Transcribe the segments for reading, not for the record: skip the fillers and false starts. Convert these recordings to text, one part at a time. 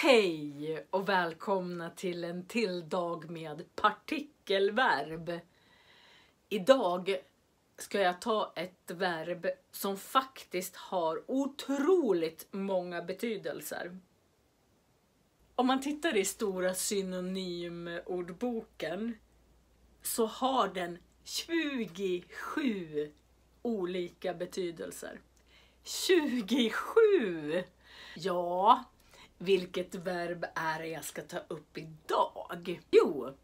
Hej och välkomna till en till dag med partikelverb. Idag ska jag ta ett verb som faktiskt har otroligt många betydelser. Om man tittar i stora synonymordboken så har den 27 olika betydelser. 27! Ja, vilket verb är det jag ska ta upp idag? Jo,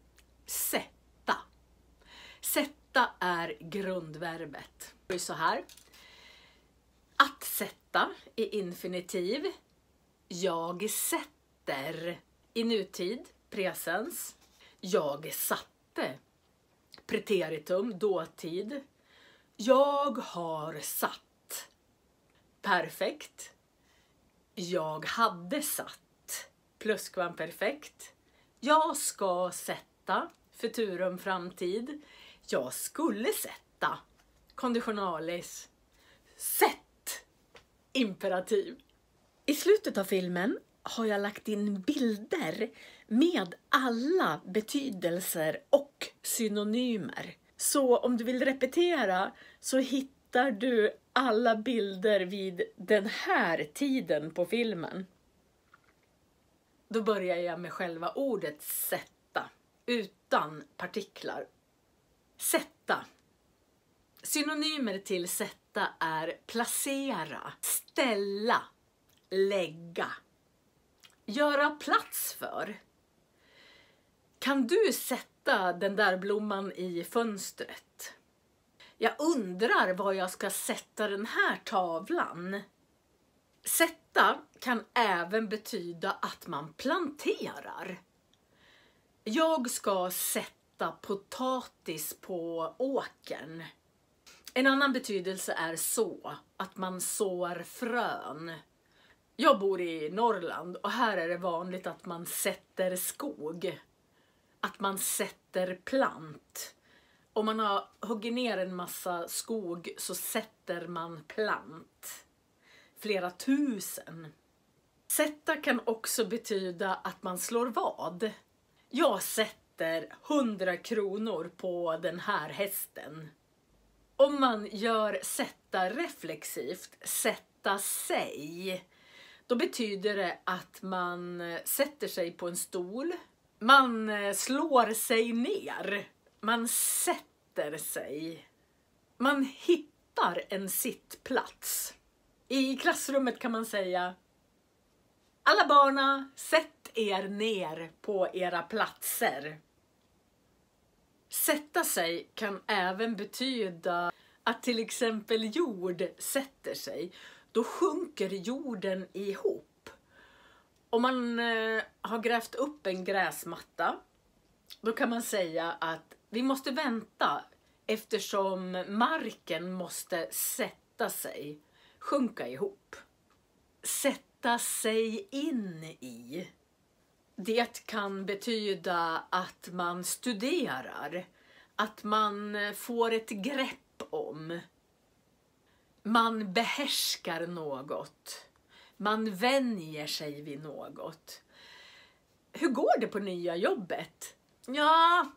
sätta. Sätta är grundverbet. Det är så här. Att sätta i infinitiv. Jag sätter i nutid, presens. Jag satte. Preteritum, dåtid. Jag har satt. Perfekt. Jag hade satt. Plusquamperfekt. Jag ska sätta. Futurum, framtid. Jag skulle sätta. Konditionalis. Sätt. Imperativ. I slutet av filmen har jag lagt in bilder med alla betydelser och synonymer. Så om du vill repetera så hittar du alla bilder vid den här tiden på filmen. Då börjar jag med själva ordet sätta, utan partiklar. Sätta. Synonymer till sätta är placera, ställa, lägga. Göra plats för. Kan du sätta den där blomman i fönstret? Jag undrar var jag ska sätta den här tavlan. Sätta kan även betyda att man planterar. Jag ska sätta potatis på åkern. En annan betydelse är så, att man sår frön. Jag bor i Norrland och här är det vanligt att man sätter skog. Att man sätter plant. Om man har huggit ner en massa skog så sätter man plant. Flera tusen. Sätta kan också betyda att man slår vad. Jag sätter 100 kronor på den här hästen. Om man gör sätta reflexivt, sätta sig, då betyder det att man sätter sig på en stol. Man slår sig ner. Man sätter sig. Man hittar en sittplats. I klassrummet kan man säga: alla barna, sätt er ner på era platser. Sätta sig kan även betyda att till exempel jord sätter sig. Då sjunker jorden ihop. Om man har grävt upp en gräsmatta, då kan man säga att vi måste vänta eftersom marken måste sätta sig, sjunka ihop. Sätta sig in i. Det kan betyda att man studerar, att man får ett grepp om. Man behärskar något. Man vänjer sig vid något. Hur går det på nya jobbet? Ja,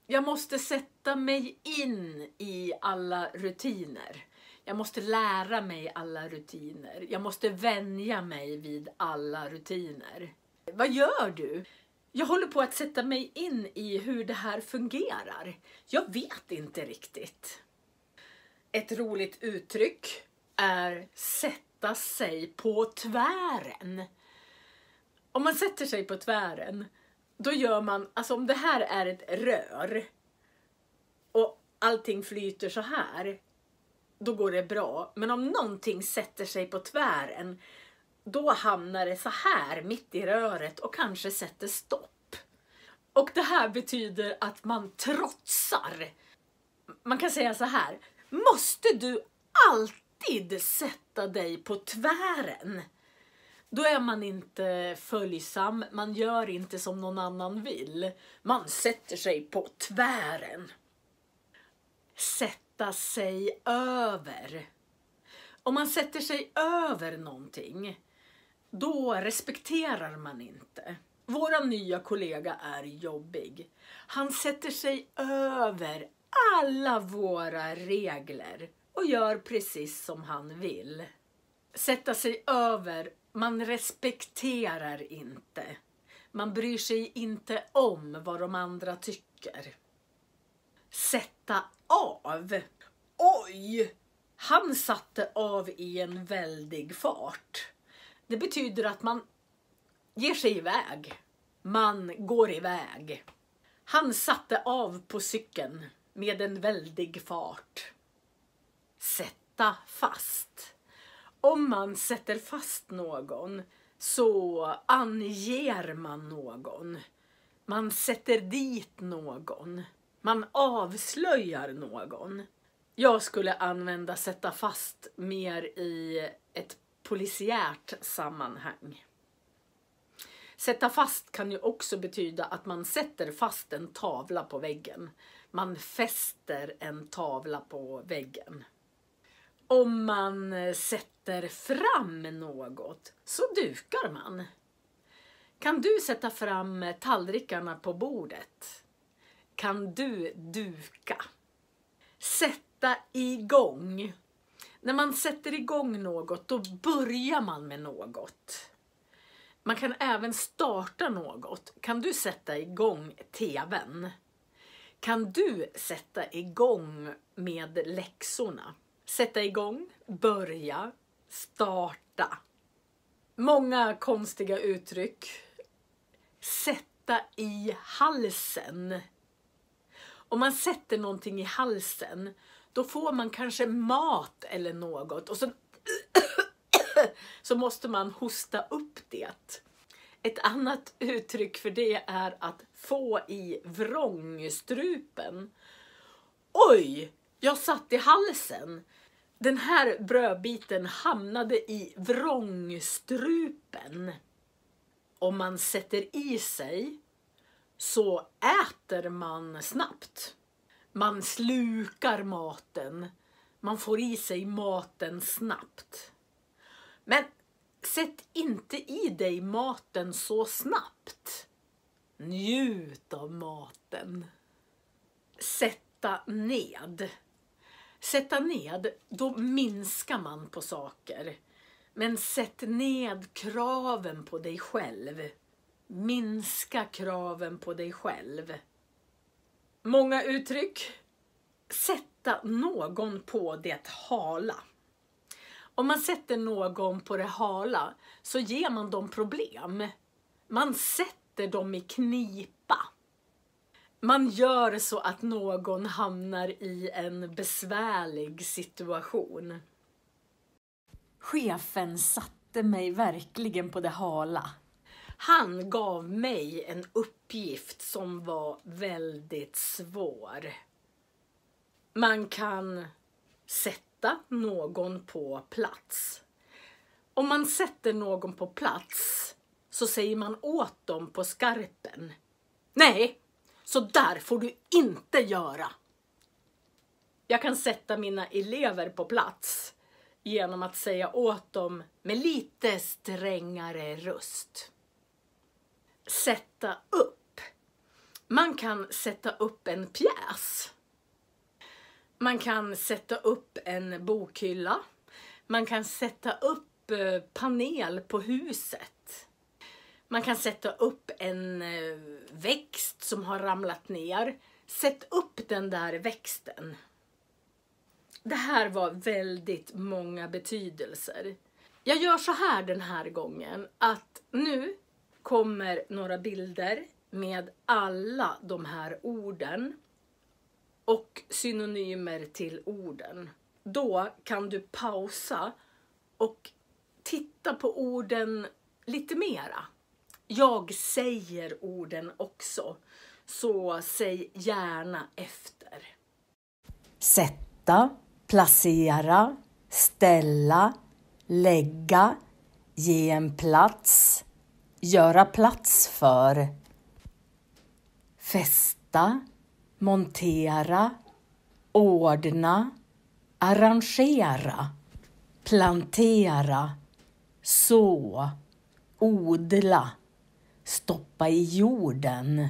jag måste sätta mig in i alla rutiner. Jag måste lära mig alla rutiner. Jag måste vänja mig vid alla rutiner. Vad gör du? Jag håller på att sätta mig in i hur det här fungerar. Jag vet inte riktigt. Ett roligt uttryck är sätta sig på tvären. Om man sätter sig på tvären, då gör man, alltså om det här är ett rör och allting flyter så här, då går det bra. Men om någonting sätter sig på tvären, då hamnar det så här mitt i röret och kanske sätter stopp. Och det här betyder att man trotsar. Man kan säga så här: måste du alltid sätta dig på tvären? Då är man inte följsam, man gör inte som någon annan vill. Man sätter sig på tvären. Sätta sig över. Om man sätter sig över någonting, då respekterar man inte. Vår nya kollega är jobbig. Han sätter sig över alla våra regler och gör precis som han vill. Sätta sig över, man respekterar inte. Man bryr sig inte om vad de andra tycker. Sätta av. Oj! Han satte av i en väldig fart. Det betyder att man ger sig iväg. Man går iväg. Han satte av på cykeln med en väldig fart. Sätta fast. Om man sätter fast någon så anger man någon. Man sätter dit någon. Man avslöjar någon. Jag skulle använda sätta fast mer i ett polisiärt sammanhang. Sätta fast kan ju också betyda att man sätter fast en tavla på väggen. Man fäster en tavla på väggen. Om man sätter fram något så dukar man. Kan du sätta fram tallrikarna på bordet? Kan du duka? Sätta igång. När man sätter igång något då börjar man med något. Man kan även starta något. Kan du sätta igång tvn? Kan du sätta igång med läxorna? Sätta igång, börja, starta. Många konstiga uttryck. Sätta i halsen. Om man sätter någonting i halsen, då får man kanske mat eller något. Och så måste man hosta upp det. Ett annat uttryck för det är att få i vrångstrupen. Oj, jag satt i halsen. Den här brödbiten hamnade i vrångstrupen. Om man sätter i sig så äter man snabbt. Man slukar maten. Man får i sig maten snabbt. Men sätt inte i dig maten så snabbt. Njut av maten. Sätta ned. Sätta ned, då minskar man på saker. Men sätt ned kraven på dig själv. Minska kraven på dig själv. Många uttryck. Sätta någon på det hala. Om man sätter någon på det hala så ger man dem problem. Man sätter dem i knipa. Man gör så att någon hamnar i en besvärlig situation. Chefen satte mig verkligen på det hala. Han gav mig en uppgift som var väldigt svår. Man kan sätta någon på plats. Om man sätter någon på plats så säger man åt dem på skarpen. Nej, så där får du inte göra. Jag kan sätta mina elever på plats genom att säga åt dem med lite strängare röst. Sätta upp. Man kan sätta upp en pjäs. Man kan sätta upp en bokhylla. Man kan sätta upp panel på huset. Man kan sätta upp en växt som har ramlat ner. Sätt upp den där växten. Det här var väldigt många betydelser. Jag gör så här den här gången att nu kommer några bilder med alla de här orden och synonymer till orden. Då kan du pausa och titta på orden lite mera. Jag säger orden också, så säg gärna efter. Sätta, placera, ställa, lägga, ge en plats, göra plats för. Fästa, montera, ordna, arrangera, plantera, så, odla, stoppa i jorden,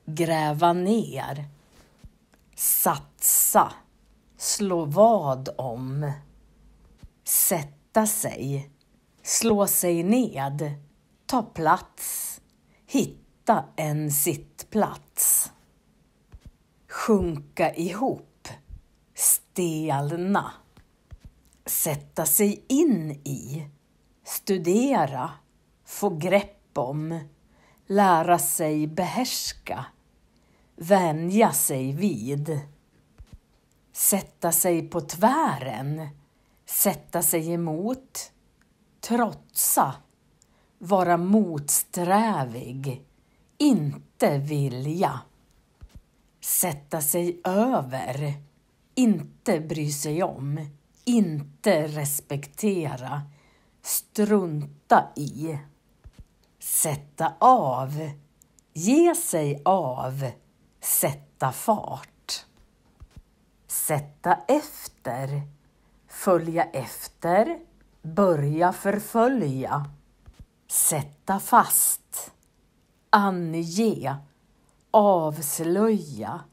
gräva ner, satsa, slå vad om, sätta sig, slå sig ned, ta plats, hitta en sittplats, sjunka ihop, stelna, sätta sig in i, studera, få grepp om, lära sig behärska, vänja sig vid, sätta sig på tvären, sätta sig emot, trotsa, vara motsträvig, inte vilja, sätta sig över, inte bry sig om, inte respektera, strunta i, sätta av, ge sig av, sätta fart, sätta efter, följa efter, börja förfölja, sätta fast, ange, avslöja,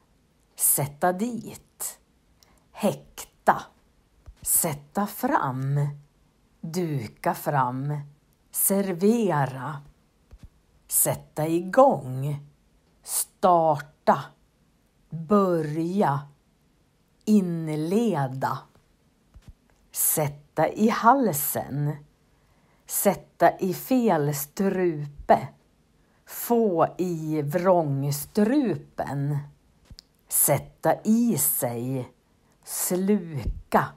sätta dit, häkta, sätta fram, duka fram, servera, sätta igång, starta, börja, inleda, sätta i halsen, sätta i fel strupe, få i vrångstrupen, sätta i sig, sluka,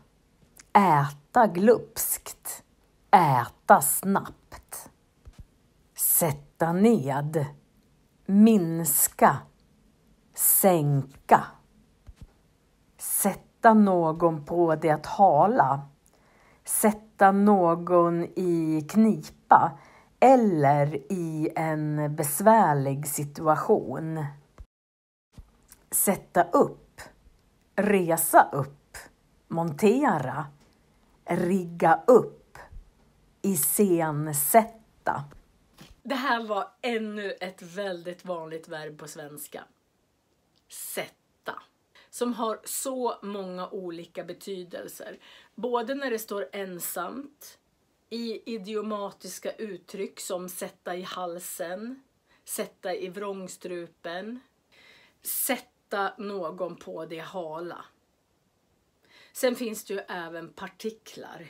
äta glupskt, äta snabbt, sätta ned, minska, sänka, sätta någon på det att hala, sätta någon i knipa eller i en besvärlig situation, sätta upp, resa upp, montera, rigga upp, iscensätta. Det här var ännu ett väldigt vanligt verb på svenska. Sätta. Som har så många olika betydelser. Både när det står ensamt, i idiomatiska uttryck som sätta i halsen, sätta i vrångstrupen, sätta någon på det hala. Sen finns det ju även partiklar.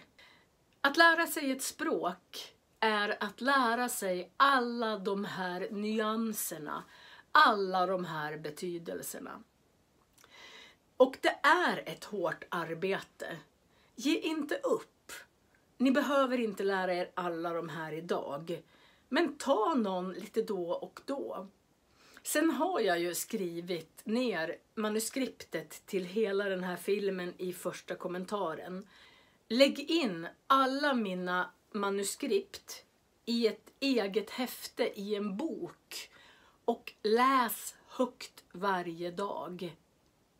Att lära sig ett språk är att lära sig alla de här nyanserna, alla de här betydelserna. Och det är ett hårt arbete. Ge inte upp. Ni behöver inte lära er alla de här idag. Men ta någon lite då och då. Sen har jag ju skrivit ner manuskriptet till hela den här filmen i första kommentaren. Lägg in alla mina manuskript i ett eget häfte i en bok och läs högt varje dag.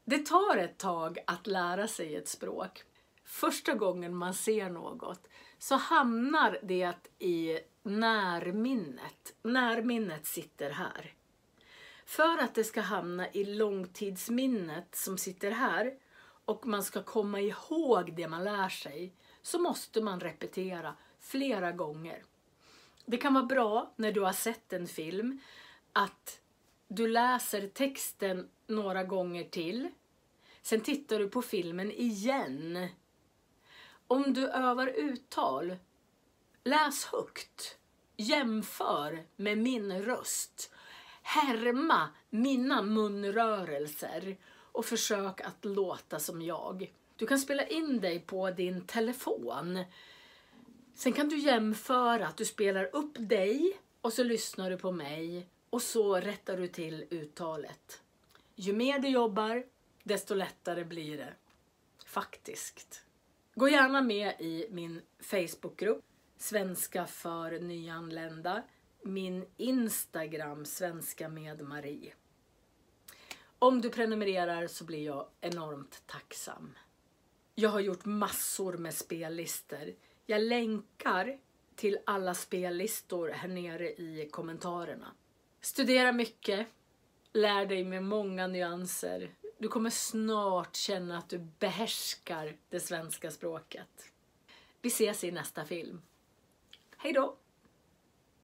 Det tar ett tag att lära sig ett språk. Första gången man ser något så hamnar det i närminnet. Närminnet sitter här. För att det ska hamna i långtidsminnet som sitter här och man ska komma ihåg det man lär sig, så måste man repetera flera gånger. Det kan vara bra när du har sett en film att du läser texten några gånger till. Sen tittar du på filmen igen. Om du övar uttal, läs högt. Jämför med min röst. Härma mina munrörelser och försök att låta som jag. Du kan spela in dig på din telefon. Sen kan du jämföra att du spelar upp dig och så lyssnar du på mig och så rättar du till uttalet. Ju mer du jobbar, desto lättare blir det. Faktiskt. Gå gärna med i min Facebookgrupp Svenska för nyanlända. Min Instagram Svenska med Marie. Om du prenumererar så blir jag enormt tacksam. Jag har gjort massor med spellistor. Jag länkar till alla spellistor här nere i kommentarerna. Studera mycket, lär dig med många nyanser. Du kommer snart känna att du behärskar det svenska språket. Vi ses i nästa film. Hej då!